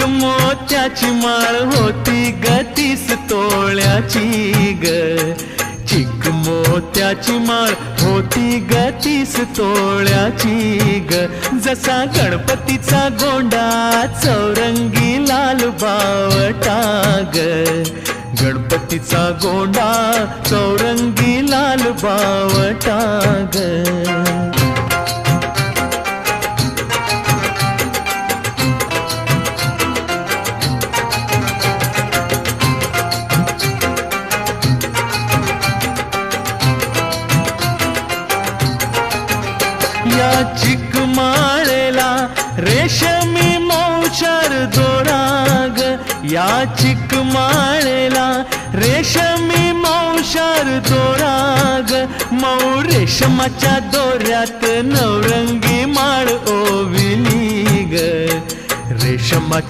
मोत्याची माळ होती ग 30 तोळ्याची ग, चिक मोत्याची माळ होती ग 30 तोळ्याची ग. जसा गणपतीचा गोंडा चौरंगी लाल बावटा ग, गणपतीचा गोंडा चौरंगी लाल बावटा ग. या चिकमाळेला रेशमी मौचार दोराग, या चिकमाळेला रेशमी मौचार दोराग. मऊ रेशमाच्या दोऱ्यात नवरंगी माळ ओविली ग, रेशमाच्या